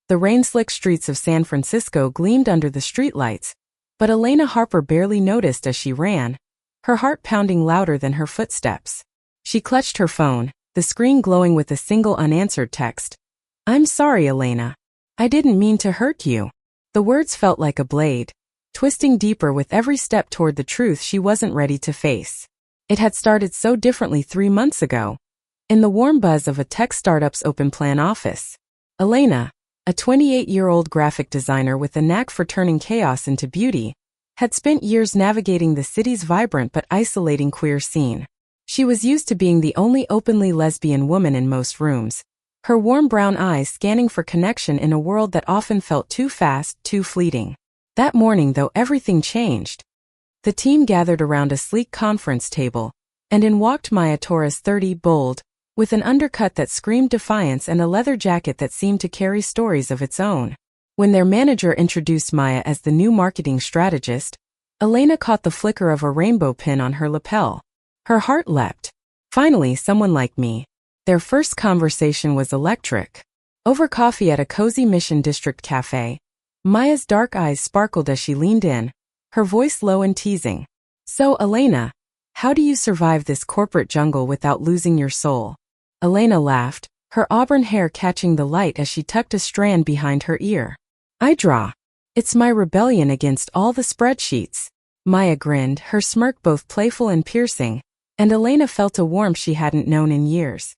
The rain-slicked streets of San Francisco gleamed under the streetlights, but Elena Harper barely noticed as she ran, her heart pounding louder than her footsteps. She clutched her phone, the screen glowing with a single unanswered text. "I'm sorry, Elena. I didn't mean to hurt you." The words felt like a blade, twisting deeper with every step toward the truth she wasn't ready to face. It had started so differently 3 months ago, in the warm buzz of a tech startup's open-plan office. Elena, a 28-year-old graphic designer with a knack for turning chaos into beauty, had spent years navigating the city's vibrant but isolating queer scene. She was used to being the only openly lesbian woman in most rooms, her warm brown eyes scanning for connection in a world that often felt too fast, too fleeting. That morning, though, everything changed. The team gathered around a sleek conference table, and in walked Maya Torres, 30, bold, with an undercut that screamed defiance and a leather jacket that seemed to carry stories of its own. When their manager introduced Maya as the new marketing strategist, Elena caught the flicker of a rainbow pin on her lapel. Her heart leapt. Finally, someone like me. Their first conversation was electric. Over coffee at a cozy Mission District cafe, Maya's dark eyes sparkled as she leaned in, her voice low and teasing. "So, Elena, how do you survive this corporate jungle without losing your soul?" Elena laughed, her auburn hair catching the light as she tucked a strand behind her ear. "I draw. It's my rebellion against all the spreadsheets." Maya grinned, her smirk both playful and piercing, and Elena felt a warmth she hadn't known in years.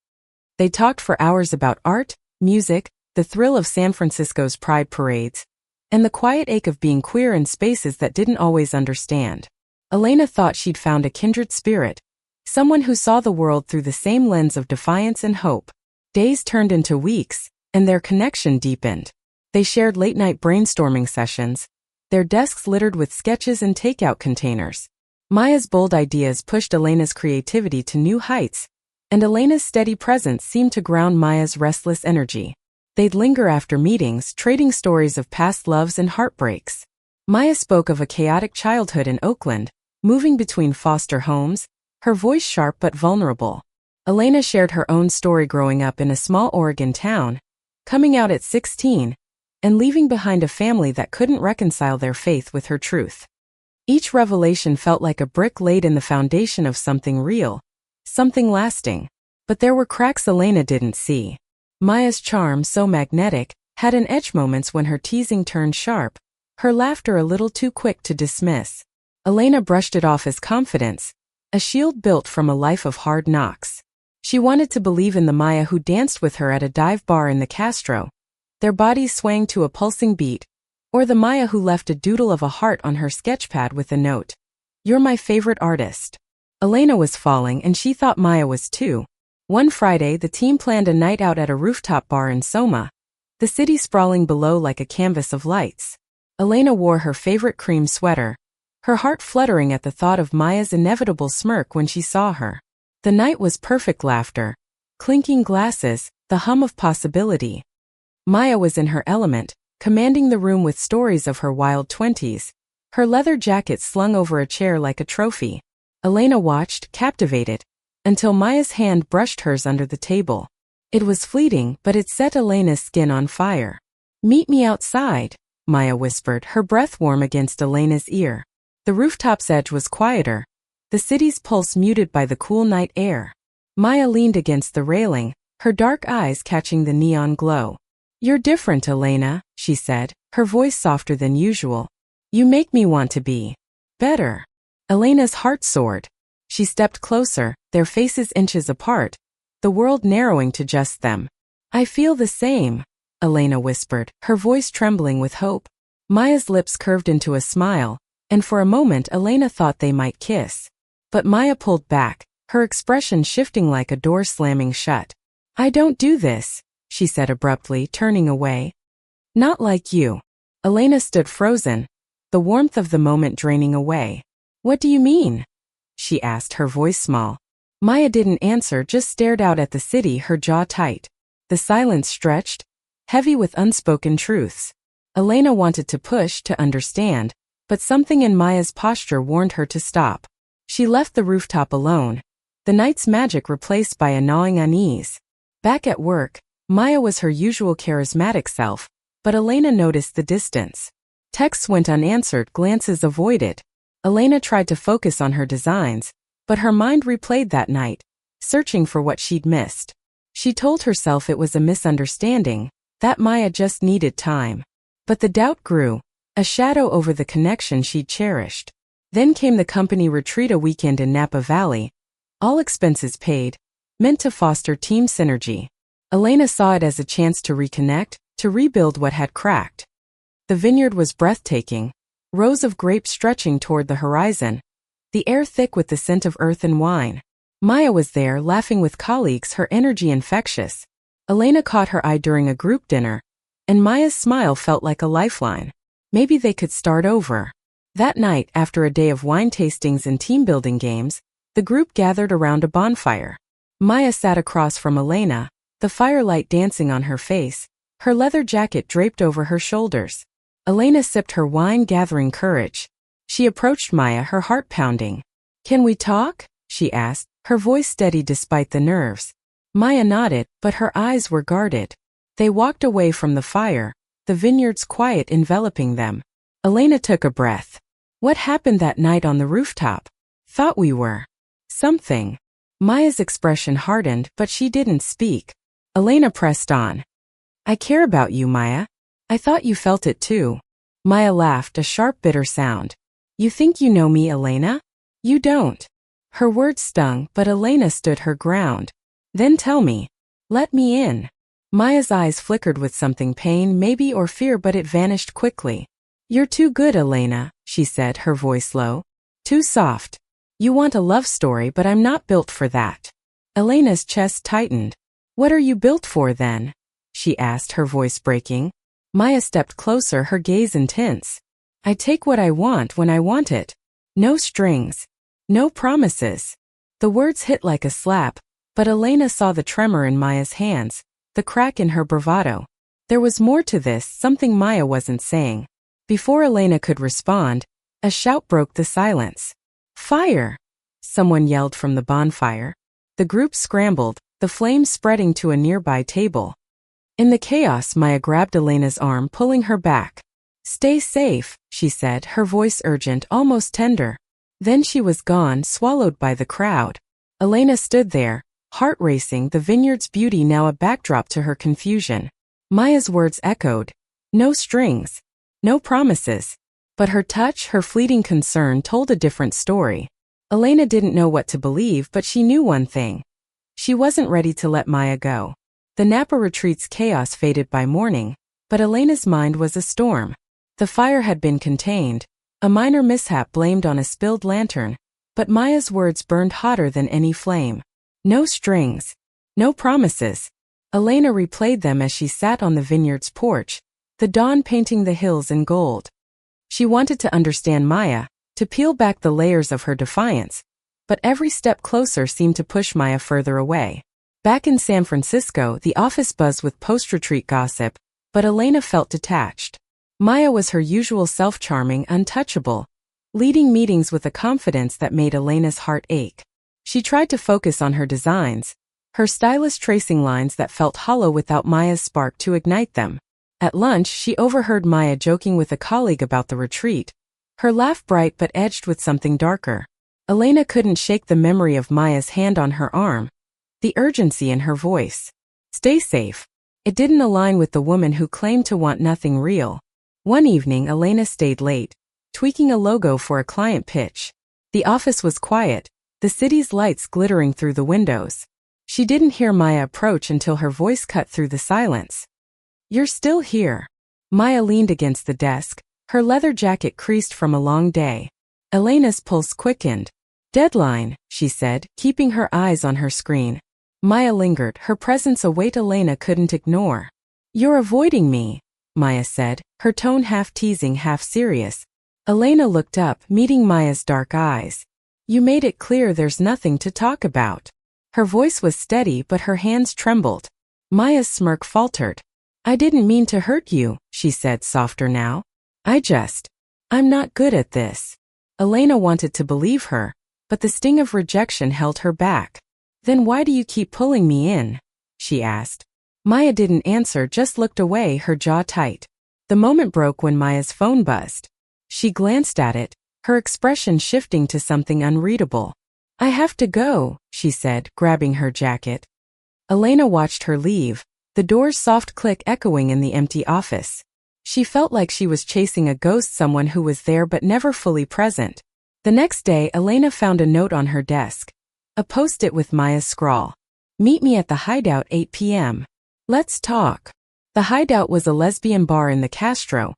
They talked for hours about art, music, the thrill of San Francisco's pride parades, and the quiet ache of being queer in spaces that didn't always understand. Elena thought she'd found a kindred spirit, someone who saw the world through the same lens of defiance and hope. Days turned into weeks, and their connection deepened. They shared late-night brainstorming sessions, their desks littered with sketches and takeout containers. Maya's bold ideas pushed Elena's creativity to new heights, and Elena's steady presence seemed to ground Maya's restless energy. They'd linger after meetings, trading stories of past loves and heartbreaks. Maya spoke of a chaotic childhood in Oakland, moving between foster homes, her voice sharp but vulnerable. Elena shared her own story growing up in a small Oregon town, coming out at 16, and leaving behind a family that couldn't reconcile their faith with her truth. Each revelation felt like a brick laid in the foundation of something real, something lasting. But there were cracks Elena didn't see. Maya's charm, so magnetic, had an edge moments when her teasing turned sharp, her laughter a little too quick to dismiss. Elena brushed it off as confidence, a shield built from a life of hard knocks. She wanted to believe in the Maya who danced with her at a dive bar in the Castro, their bodies swaying to a pulsing beat, or the Maya who left a doodle of a heart on her sketchpad with a note, "You're my favorite artist." Elena was falling, and she thought Maya was too. One Friday, the team planned a night out at a rooftop bar in Soma, the city sprawling below like a canvas of lights. Elena wore her favorite cream sweater, her heart fluttering at the thought of Maya's inevitable smirk when she saw her. The night was perfect: laughter, clinking glasses, the hum of possibility. Maya was in her element, commanding the room with stories of her wild 20s, her leather jacket slung over a chair like a trophy. Elena watched, captivated, until Maya's hand brushed hers under the table. It was fleeting, but it set Elena's skin on fire. "Meet me outside," Maya whispered, her breath warm against Elena's ear. The rooftop's edge was quieter, the city's pulse muted by the cool night air. Maya leaned against the railing, her dark eyes catching the neon glow. "You're different, Elena," she said, her voice softer than usual. "You make me want to be better." Elena's heart soared. She stepped closer, their faces inches apart, the world narrowing to just them. "I feel the same," Elena whispered, her voice trembling with hope. Maya's lips curved into a smile, and for a moment Elena thought they might kiss. But Maya pulled back, her expression shifting like a door slamming shut. "I don't do this," she said abruptly, turning away. "Not like you." Elena stood frozen, the warmth of the moment draining away. "What do you mean?" she asked, her voice small. Maya didn't answer, just stared out at the city, her jaw tight. The silence stretched, heavy with unspoken truths. Elena wanted to push, to understand, but something in Maya's posture warned her to stop. She left the rooftop alone, the night's magic replaced by a gnawing unease. Back at work, Maya was her usual charismatic self, but Elena noticed the distance. Texts went unanswered, glances avoided. Elena tried to focus on her designs, but her mind replayed that night, searching for what she'd missed. She told herself it was a misunderstanding, that Maya just needed time. But the doubt grew, a shadow over the connection she'd cherished. Then came the company retreat, a weekend in Napa Valley, all expenses paid, meant to foster team synergy. Elena saw it as a chance to reconnect, to rebuild what had cracked. The vineyard was breathtaking, rows of grapes stretching toward the horizon, the air thick with the scent of earth and wine. Maya was there, laughing with colleagues, her energy infectious. Elena caught her eye during a group dinner, and Maya's smile felt like a lifeline. Maybe they could start over. That night, after a day of wine tastings and team-building games, the group gathered around a bonfire. Maya sat across from Elena, the firelight dancing on her face, her leather jacket draped over her shoulders. Elena sipped her wine, gathering courage. She approached Maya, her heart pounding. "Can we talk?" she asked, her voice steady despite the nerves. Maya nodded, but her eyes were guarded. They walked away from the fire, the vineyard's quiet enveloping them. Elena took a breath. "What happened that night on the rooftop? Thought we were something." Maya's expression hardened, but she didn't speak. Elena pressed on. "I care about you, Maya. I thought you felt it too." Maya laughed, a sharp, bitter sound. "You think you know me, Elena? You don't." Her words stung, but Elena stood her ground. "Then tell me. Let me in." Maya's eyes flickered with something, pain maybe or fear, but it vanished quickly. "You're too good, Elena," she said, her voice low. "Too soft. You want a love story, but I'm not built for that." Elena's chest tightened. "What are you built for then?" she asked, her voice breaking. Maya stepped closer, her gaze intense. "I take what I want when I want it. No strings. No promises." The words hit like a slap, but Elena saw the tremor in Maya's hands, the crack in her bravado. There was more to this, something Maya wasn't saying. Before Elena could respond, a shout broke the silence. "Fire!" someone yelled from the bonfire. The group scrambled, the flames spreading to a nearby table. In the chaos, Maya grabbed Elena's arm, pulling her back. "Stay safe," she said, her voice urgent, almost tender. Then she was gone, swallowed by the crowd. Elena stood there, heart racing, the vineyard's beauty now a backdrop to her confusion. Maya's words echoed. No strings. No promises. But her touch, her fleeting concern told a different story. Elena didn't know what to believe, but she knew one thing. She wasn't ready to let Maya go. The Napa retreat's chaos faded by morning, but Elena's mind was a storm. The fire had been contained, a minor mishap blamed on a spilled lantern, but Maya's words burned hotter than any flame. No strings. No promises. Elena replayed them as she sat on the vineyard's porch, the dawn painting the hills in gold. She wanted to understand Maya, to peel back the layers of her defiance, but every step closer seemed to push Maya further away. Back in San Francisco, the office buzzed with post-retreat gossip, but Elena felt detached. Maya was her usual self, charming, untouchable, leading meetings with a confidence that made Elena's heart ache. She tried to focus on her designs, her stylish tracing lines that felt hollow without Maya's spark to ignite them. At lunch, she overheard Maya joking with a colleague about the retreat, her laugh bright but edged with something darker. Elena couldn't shake the memory of Maya's hand on her arm, the urgency in her voice. Stay safe. It didn't align with the woman who claimed to want nothing real. One evening, Elena stayed late, tweaking a logo for a client pitch. The office was quiet, the city's lights glittering through the windows. She didn't hear Maya approach until her voice cut through the silence. "You're still here." Maya leaned against the desk, her leather jacket creased from a long day. Elena's pulse quickened. "Deadline," she said, keeping her eyes on her screen. Maya lingered, her presence a weight Elena couldn't ignore. "You're avoiding me," Maya said, her tone half teasing, half serious. Elena looked up, meeting Maya's dark eyes. "You made it clear there's nothing to talk about." Her voice was steady, but her hands trembled. Maya's smirk faltered. "I didn't mean to hurt you," she said, softer now. I'm not good at this." Elena wanted to believe her, but the sting of rejection held her back. "Then why do you keep pulling me in?" she asked. Maya didn't answer, just looked away, her jaw tight. The moment broke when Maya's phone buzzed. She glanced at it, her expression shifting to something unreadable. "I have to go," she said, grabbing her jacket. Elena watched her leave, the door's soft click echoing in the empty office. She felt like she was chasing a ghost, someone who was there but never fully present. The next day, Elena found a note on her desk. A post-it with Maya's scrawl. "Meet me at the Hideout 8 p.m. Let's talk." The Hideout was a lesbian bar in the Castro,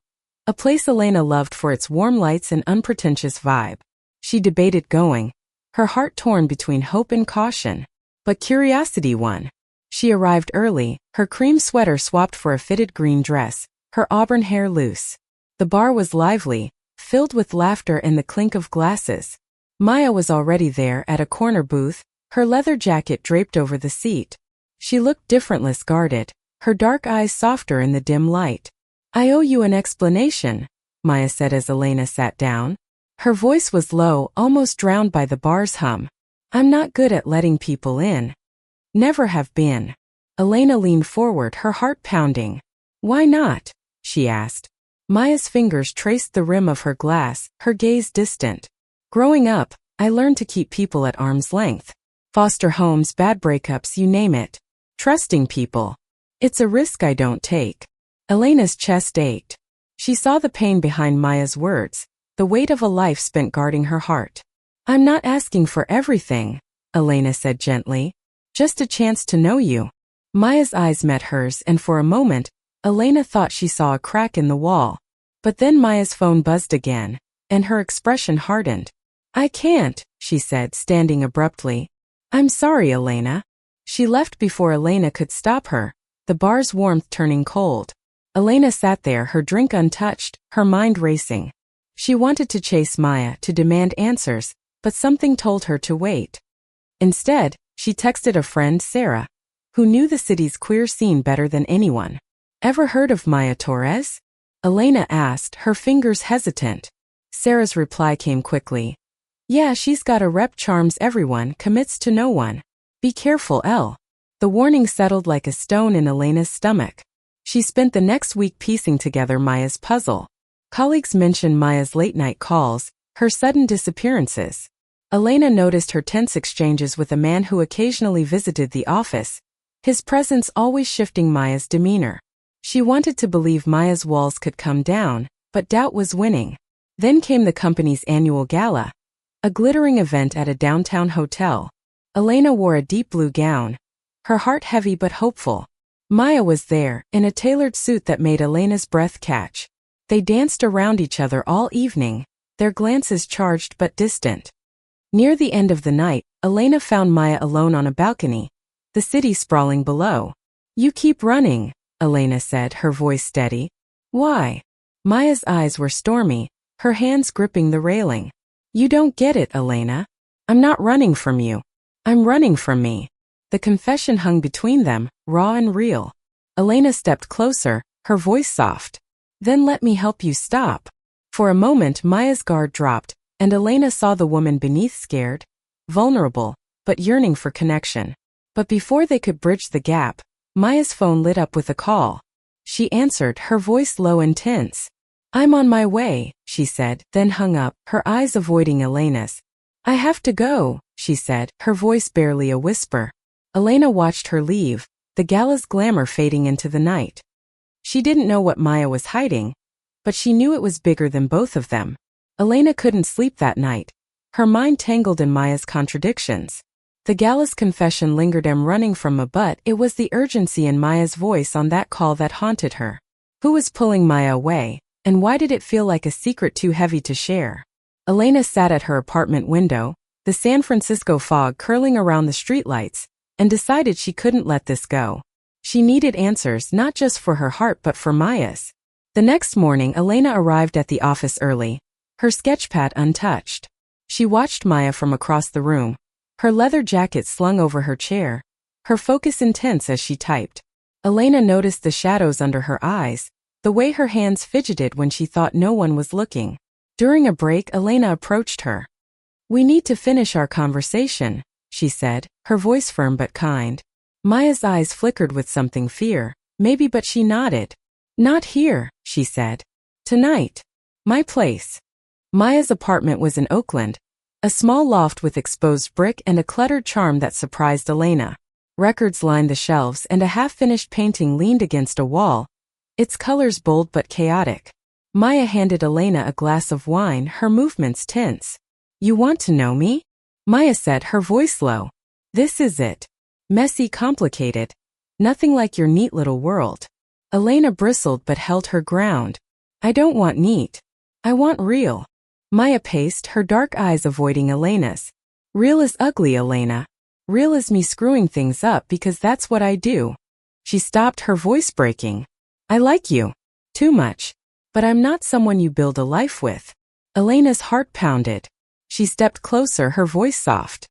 a place Elena loved for its warm lights and unpretentious vibe. She debated going, her heart torn between hope and caution. But curiosity won. She arrived early, her cream sweater swapped for a fitted green dress, her auburn hair loose. The bar was lively, filled with laughter and the clink of glasses. Maya was already there at a corner booth, her leather jacket draped over the seat. She looked different, less guarded, her dark eyes softer in the dim light. "I owe you an explanation," Maya said as Elena sat down. Her voice was low, almost drowned by the bar's hum. "I'm not good at letting people in. Never have been." Elena leaned forward, her heart pounding. "Why not?" she asked. Maya's fingers traced the rim of her glass, her gaze distant. "Growing up, I learned to keep people at arm's length. Foster homes, bad breakups, you name it. Trusting people. It's a risk I don't take." Elena's chest ached. She saw the pain behind Maya's words, the weight of a life spent guarding her heart. "I'm not asking for everything," Elena said gently. "Just a chance to know you." Maya's eyes met hers, and for a moment, Elena thought she saw a crack in the wall. But then Maya's phone buzzed again, and her expression hardened. "I can't," she said, standing abruptly. "I'm sorry, Elena." She left before Elena could stop her, the bar's warmth turning cold. Elena sat there, her drink untouched, her mind racing. She wanted to chase Maya, to demand answers, but something told her to wait. Instead, she texted a friend, Sarah, who knew the city's queer scene better than anyone. "Ever heard of Maya Torres?" Elena asked, her fingers hesitant. Sarah's reply came quickly. "Yeah, she's got a rep, charms everyone, commits to no one. Be careful, Elle." The warning settled like a stone in Elena's stomach. She spent the next week piecing together Maya's puzzle. Colleagues mentioned Maya's late-night calls, her sudden disappearances. Elena noticed her tense exchanges with a man who occasionally visited the office, his presence always shifting Maya's demeanor. She wanted to believe Maya's walls could come down, but doubt was winning. Then came the company's annual gala, a glittering event at a downtown hotel. Elena wore a deep blue gown, her heart heavy but hopeful. Maya was there, in a tailored suit that made Elena's breath catch. They danced around each other all evening, their glances charged but distant. Near the end of the night, Elena found Maya alone on a balcony, the city sprawling below. "You keep running," Elena said, her voice steady. "Why?" Maya's eyes were stormy, her hands gripping the railing. "You don't get it, Elena. I'm not running from you. I'm running from me." The confession hung between them, raw and real. Elena stepped closer, her voice soft. "Then let me help you stop." For a moment Maya's guard dropped, and Elena saw the woman beneath, scared, vulnerable, but yearning for connection. But before they could bridge the gap, Maya's phone lit up with a call. She answered, her voice low and tense. "I'm on my way," she said, then hung up, her eyes avoiding Elena's. "I have to go," she said, her voice barely a whisper. Elena watched her leave, the gala's glamour fading into the night. She didn't know what Maya was hiding, but she knew it was bigger than both of them. Elena couldn't sleep that night, her mind tangled in Maya's contradictions. The gala's confession lingered running from her, but it was the urgency in Maya's voice on that call that haunted her. Who was pulling Maya away, and why did it feel like a secret too heavy to share? Elena sat at her apartment window, the San Francisco fog curling around the streetlights, and decided she couldn't let this go. She needed answers not just for her heart but for Maya's. The next morning Elena arrived at the office early, her sketchpad untouched. She watched Maya from across the room, her leather jacket slung over her chair, her focus intense as she typed. Elena noticed the shadows under her eyes, the way her hands fidgeted when she thought no one was looking. During a break, Elena approached her. "We need to finish our conversation," she said, her voice firm but kind. Maya's eyes flickered with something fear. Maybe, but she nodded. Not here, she said. Tonight. My place. Maya's apartment was in Oakland, a small loft with exposed brick and a cluttered charm that surprised Elena. Records lined the shelves and a half-finished painting leaned against a wall, its colors bold but chaotic. Maya handed Elena a glass of wine, her movements tense. You want to know me? Maya said, her voice low. This is it. Messy, complicated. Nothing like your neat little world. Elena bristled but held her ground. I don't want neat. I want real. Maya paced, her dark eyes avoiding Elena's. Real is ugly, Elena. Real is me screwing things up because that's what I do. She stopped, her voice breaking. I like you. Too much. But I'm not someone you build a life with. Elena's heart pounded. She stepped closer, her voice soft.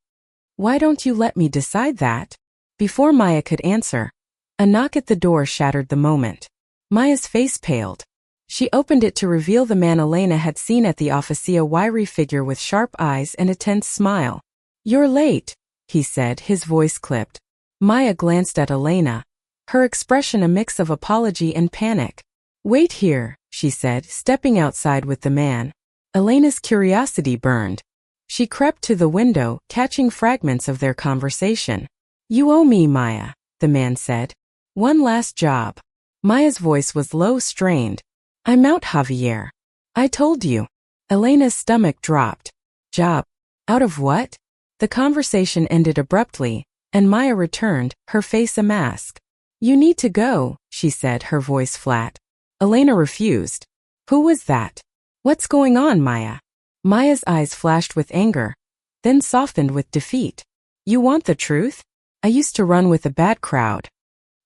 Why don't you let me decide that? Before Maya could answer, a knock at the door shattered the moment. Maya's face paled. She opened it to reveal the man Elena had seen at the office, a wiry figure with sharp eyes and a tense smile. You're late, he said, his voice clipped. Maya glanced at Elena, her expression a mix of apology and panic. Wait here, she said, stepping outside with the man. Elena's curiosity burned. She crept to the window, catching fragments of their conversation. You owe me, Maya, the man said. One last job. Maya's voice was low, strained. I'm out, Javier. I told you. Elena's stomach dropped. Job. Out of what? The conversation ended abruptly, and Maya returned, her face a mask. You need to go, she said, her voice flat. Elena refused. Who was that? What's going on, Maya? Maya's eyes flashed with anger, then softened with defeat. You want the truth? I used to run with a bad crowd.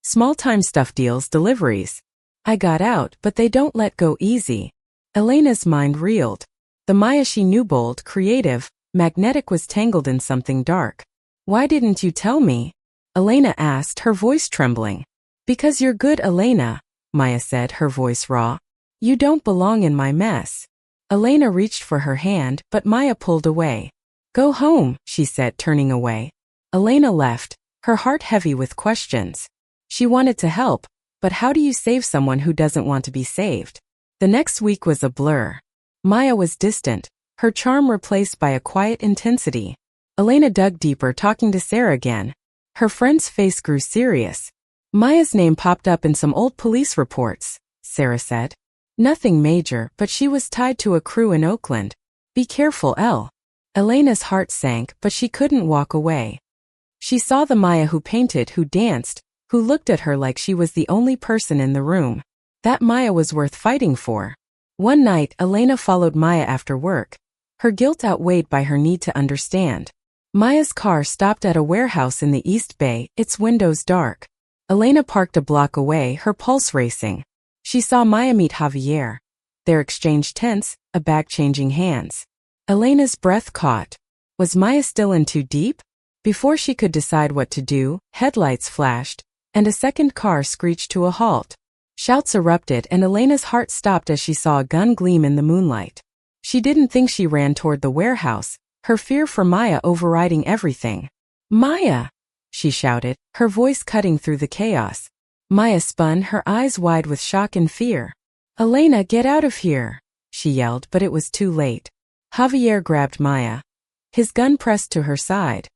Small-time stuff deals, deliveries. I got out, but they don't let go easy. Elena's mind reeled. The Maya she knew, bold, creative, magnetic, was tangled in something dark. Why didn't you tell me? Elena asked, her voice trembling. Because you're good, Elena, Maya said, her voice raw. You don't belong in my mess. Elena reached for her hand, but Maya pulled away. Go home, she said, turning away. Elena left, her heart heavy with questions. She wanted to help, but how do you save someone who doesn't want to be saved? The next week was a blur. Maya was distant, her charm replaced by a quiet intensity. Elena dug deeper, talking to Sarah again. Her friend's face grew serious. Maya's name popped up in some old police reports, Sarah said. Nothing major, but she was tied to a crew in Oakland. Be careful, Elle. Elena's heart sank, but she couldn't walk away. She saw the Maya who painted, who danced, who looked at her like she was the only person in the room. That Maya was worth fighting for. One night, Elena followed Maya after work, her guilt outweighed by her need to understand. Maya's car stopped at a warehouse in the East Bay, its windows dark. Elena parked a block away, her pulse racing. She saw Maya meet Javier. Their exchange tense, a bag changing hands. Elena's breath caught. Was Maya still in too deep? Before she could decide what to do, headlights flashed, and a second car screeched to a halt. Shouts erupted and Elena's heart stopped as she saw a gun gleam in the moonlight. She didn't think. She ran toward the warehouse, her fear for Maya overriding everything. Maya! She shouted, her voice cutting through the chaos. Maya spun, her eyes wide with shock and fear. Elena, get out of here! She yelled, but it was too late. Javier grabbed Maya. His gun pressed to her side.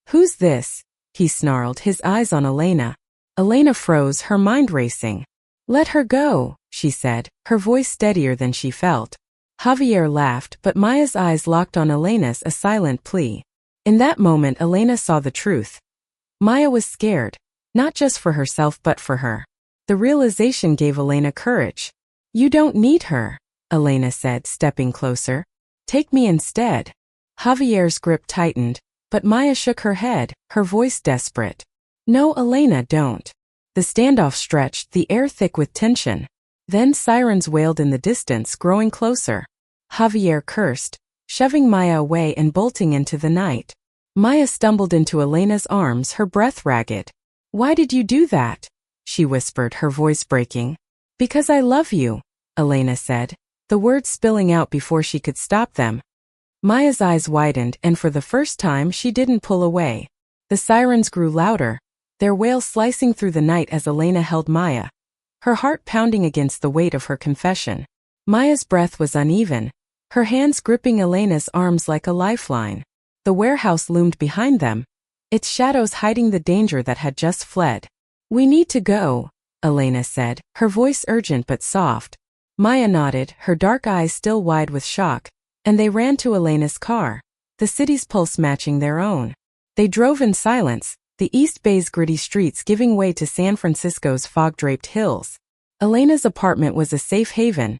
Who's this? He snarled, his eyes on Elena. Elena froze, her mind racing. Let her go, she said, her voice steadier than she felt. Javier laughed, but Maya's eyes locked on Elena's, a silent plea. In that moment, Elena saw the truth. Maya was scared. Not just for herself but for her. The realization gave Elena courage. You don't need her, Elena said, stepping closer. Take me instead. Javier's grip tightened, but Maya shook her head, her voice desperate. No, Elena, don't. The standoff stretched, the air thick with tension. Then sirens wailed in the distance, growing closer. Javier cursed, shoving Maya away and bolting into the night. Maya stumbled into Elena's arms, her breath ragged. Why did you do that? She whispered, her voice breaking. Because I love you, Elena said, the words spilling out before she could stop them. Maya's eyes widened, and for the first time she didn't pull away. The sirens grew louder, their wail slicing through the night as Elena held Maya, her heart pounding against the weight of her confession. Maya's breath was uneven, her hands gripping Elena's arms like a lifeline. The warehouse loomed behind them, its shadows hiding the danger that had just fled. "We need to go," Elena said, her voice urgent but soft. Maya nodded, her dark eyes still wide with shock, and they ran to Elena's car, the city's pulse matching their own. They drove in silence, the East Bay's gritty streets giving way to San Francisco's fog-draped hills. Elena's apartment was a safe haven,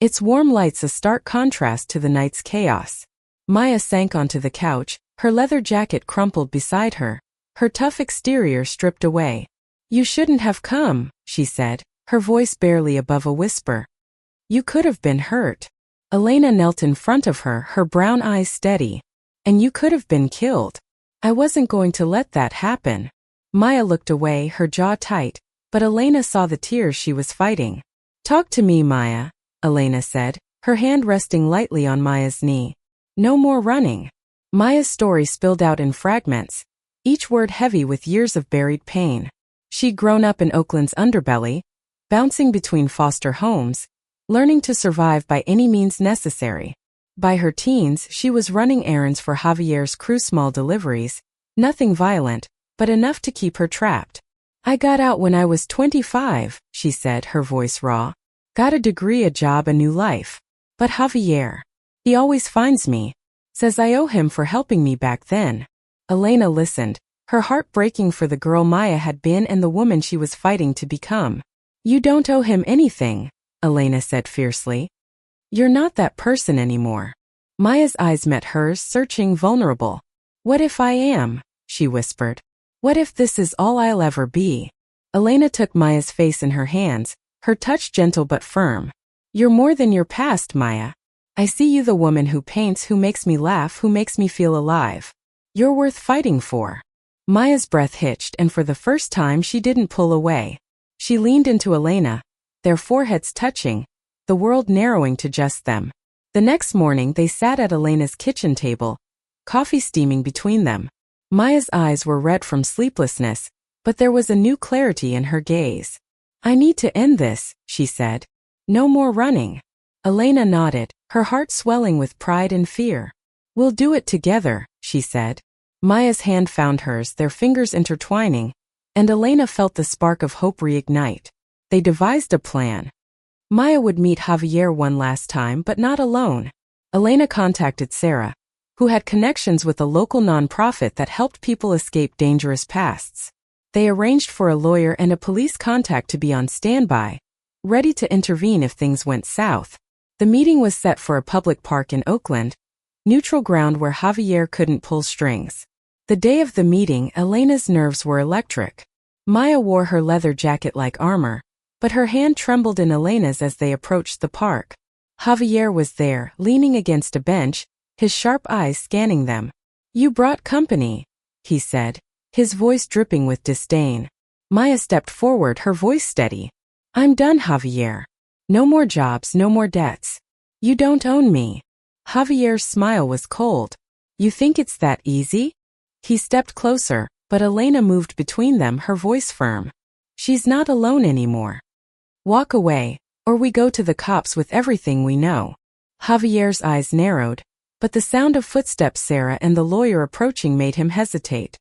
its warm lights a stark contrast to the night's chaos. Maya sank onto the couch, her leather jacket crumpled beside her, her tough exterior stripped away. "You shouldn't have come," she said, her voice barely above a whisper. "You could have been hurt." Elena knelt in front of her, her brown eyes steady. "And you could have been killed. I wasn't going to let that happen." Maya looked away, her jaw tight, but Elena saw the tears she was fighting. "Talk to me, Maya," Elena said, her hand resting lightly on Maya's knee. "No more running." Maya's story spilled out in fragments, each word heavy with years of buried pain. She'd grown up in Oakland's underbelly, bouncing between foster homes, learning to survive by any means necessary. By her teens, she was running errands for Javier's crew, small deliveries, nothing violent, but enough to keep her trapped. "I got out when I was 25, she said, her voice raw. "Got a degree, a job, a new life. But Javier, he always finds me. Says I owe him for helping me back then." Elena listened, her heart breaking for the girl Maya had been and the woman she was fighting to become. "You don't owe him anything," Elena said fiercely. "You're not that person anymore." Maya's eyes met hers, searching, vulnerable. "What if I am?" she whispered. "What if this is all I'll ever be?" Elena took Maya's face in her hands, her touch gentle but firm. "You're more than your past, Maya. I see you, the woman who paints, who makes me laugh, who makes me feel alive. You're worth fighting for." Maya's breath hitched, and for the first time she didn't pull away. She leaned into Elena, their foreheads touching, the world narrowing to just them. The next morning they sat at Elena's kitchen table, coffee steaming between them. Maya's eyes were red from sleeplessness, but there was a new clarity in her gaze. "I need to end this," she said. "No more running." Elena nodded, her heart swelling with pride and fear. "We'll do it together," she said. Maya's hand found hers, their fingers intertwining, and Elena felt the spark of hope reignite. They devised a plan. Maya would meet Javier one last time, but not alone. Elena contacted Sarah, who had connections with a local nonprofit that helped people escape dangerous pasts. They arranged for a lawyer and a police contact to be on standby, ready to intervene if things went south. The meeting was set for a public park in Oakland, neutral ground where Javier couldn't pull strings. The day of the meeting, Elena's nerves were electric. Maya wore her leather jacket like armor, but her hand trembled in Elena's as they approached the park. Javier was there, leaning against a bench, his sharp eyes scanning them. "You brought company," he said, his voice dripping with disdain. Maya stepped forward, her voice steady. "I'm done, Javier. No more jobs, no more debts. You don't own me." Javier's smile was cold. "You think it's that easy?" He stepped closer, but Elena moved between them, her voice firm. "She's not alone anymore. Walk away, or we go to the cops with everything we know." Javier's eyes narrowed, but the sound of footsteps, Sarah and the lawyer approaching, made him hesitate.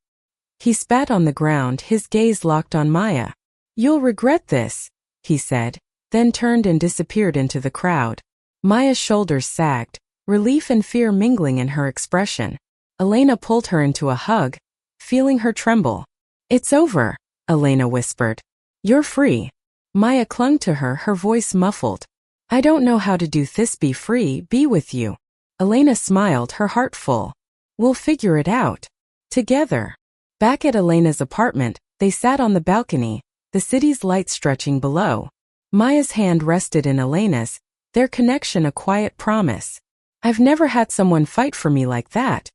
He spat on the ground, his gaze locked on Maya. "You'll regret this," he said, then turned and disappeared into the crowd. Maya's shoulders sagged, relief and fear mingling in her expression. Elena pulled her into a hug, feeling her tremble. "It's over," Elena whispered. "You're free." Maya clung to her, her voice muffled. "I don't know how to do this. Be free, be with you." Elena smiled, her heart full. "We'll figure it out. Together." Back at Elena's apartment, they sat on the balcony, the city's lights stretching below. Maya's hand rested in Elena's, their connection a quiet promise. "I've never had someone fight for me like that,"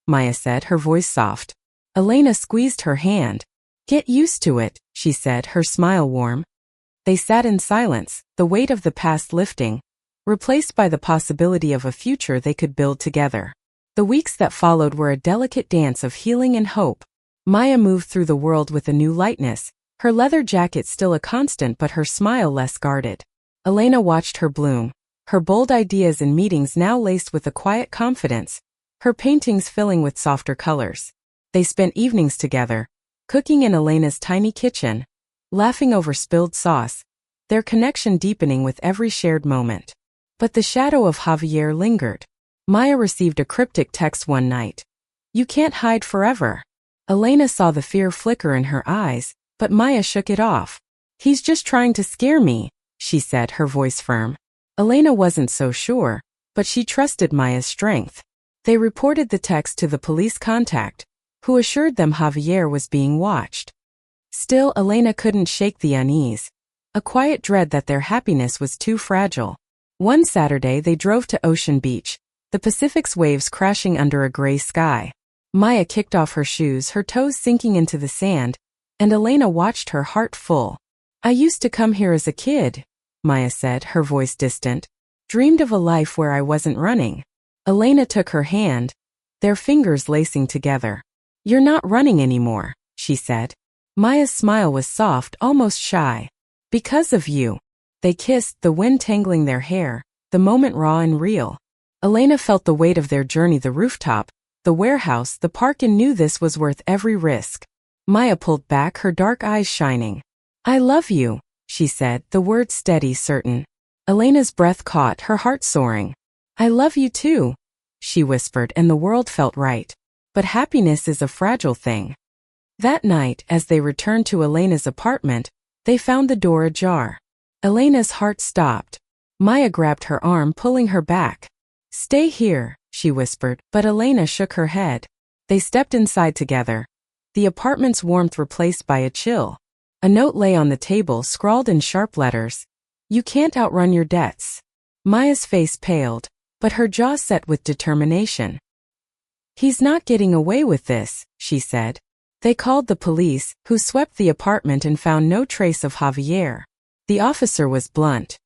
Maya said, her voice soft. Elena squeezed her hand. "Get used to it," she said, her smile warm. They sat in silence, the weight of the past lifting, replaced by the possibility of a future they could build together. The weeks that followed were a delicate dance of healing and hope. Maya moved through the world with a new lightness, her leather jacket still a constant but her smile less guarded. Elena watched her bloom, her bold ideas in meetings now laced with a quiet confidence, her paintings filling with softer colors. They spent evenings together, cooking in Elena's tiny kitchen, laughing over spilled sauce, their connection deepening with every shared moment. But the shadow of Javier lingered. Maya received a cryptic text one night. "You can't hide forever." Elena saw the fear flicker in her eyes, but Maya shook it off. "He's just trying to scare me," she said, her voice firm. Elena wasn't so sure, but she trusted Maya's strength. They reported the text to the police contact, who assured them Javier was being watched. Still, Elena couldn't shake the unease, a quiet dread that their happiness was too fragile. One Saturday they drove to Ocean Beach, the Pacific's waves crashing under a gray sky. Maya kicked off her shoes, her toes sinking into the sand, and Elena watched her, heart full. "I used to come here as a kid," Maya said, her voice distant. "Dreamed of a life where I wasn't running." Elena took her hand, their fingers lacing together. "You're not running anymore," she said. Maya's smile was soft, almost shy. "Because of you." They kissed, the wind tangling their hair, the moment raw and real. Elena felt the weight of their journey, the rooftop, the warehouse, the park, and knew this was worth every risk. Maya pulled back, her dark eyes shining. "I love you," she said, the words steady, certain. Elena's breath caught, her heart soaring. "I love you too," she whispered, and the world felt right. But happiness is a fragile thing. That night, as they returned to Elena's apartment, they found the door ajar. Elena's heart stopped. Maya grabbed her arm, pulling her back. "Stay here," she whispered, but Elena shook her head. They stepped inside together, the apartment's warmth replaced by a chill. A note lay on the table, scrawled in sharp letters. "You can't outrun your debts." Maya's face paled, but her jaw set with determination. "He's not getting away with this," she said. They called the police, who swept the apartment and found no trace of Javier. The officer was blunt.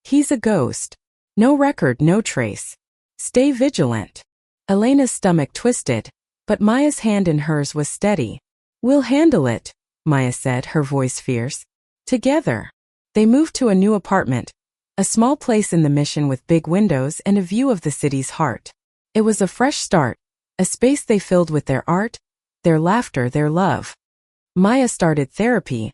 "He's a ghost. No record, no trace. Stay vigilant." Elena's stomach twisted, but Maya's hand in hers was steady. "We'll handle it," Maya said, her voice fierce. Together. They moved to a new apartment, a small place in the Mission with big windows and a view of the city's heart. It was a fresh start, a space they filled with their art, their laughter, their love. Maya started therapy,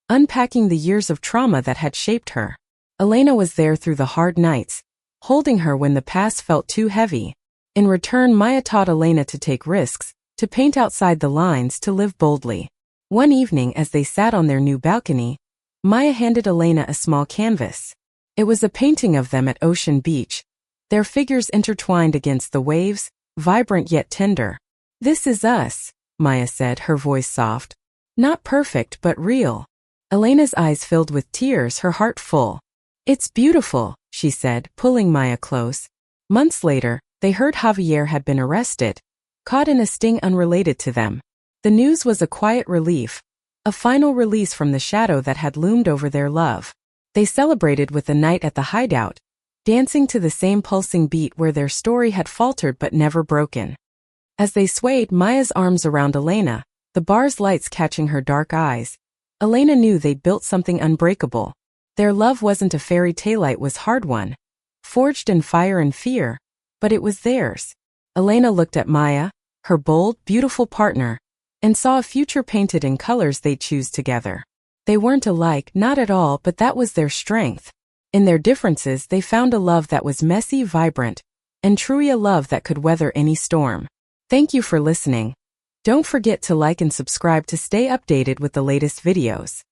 unpacking the years of trauma that had shaped her. Elena was there through the hard nights, holding her when the past felt too heavy. In return, Maya taught Elena to take risks, to paint outside the lines, to live boldly. One evening, as they sat on their new balcony, Maya handed Elena a small canvas. It was a painting of them at Ocean Beach, their figures intertwined against the waves, vibrant yet tender. "This is us," Maya said, her voice soft. "Not perfect, but real." Elena's eyes filled with tears, her heart full. "It's beautiful," she said, pulling Maya close. Months later, they heard Javier had been arrested, caught in a sting unrelated to them. The news was a quiet relief, a final release from the shadow that had loomed over their love. They celebrated with a night at the hideout, dancing to the same pulsing beat where their story had faltered but never broken. As they swayed, Maya's arms around Elena, the bar's lights catching her dark eyes, Elena knew they'd built something unbreakable. Their love wasn't a fairy tale, it was hard won, forged in fire and fear, but it was theirs. Elena looked at Maya, her bold, beautiful partner, and saw a future painted in colors they'd choose together. They weren't alike, not at all, but that was their strength. In their differences, they found a love that was messy, vibrant, and truly a love that could weather any storm. Thank you for listening. Don't forget to like and subscribe to stay updated with the latest videos.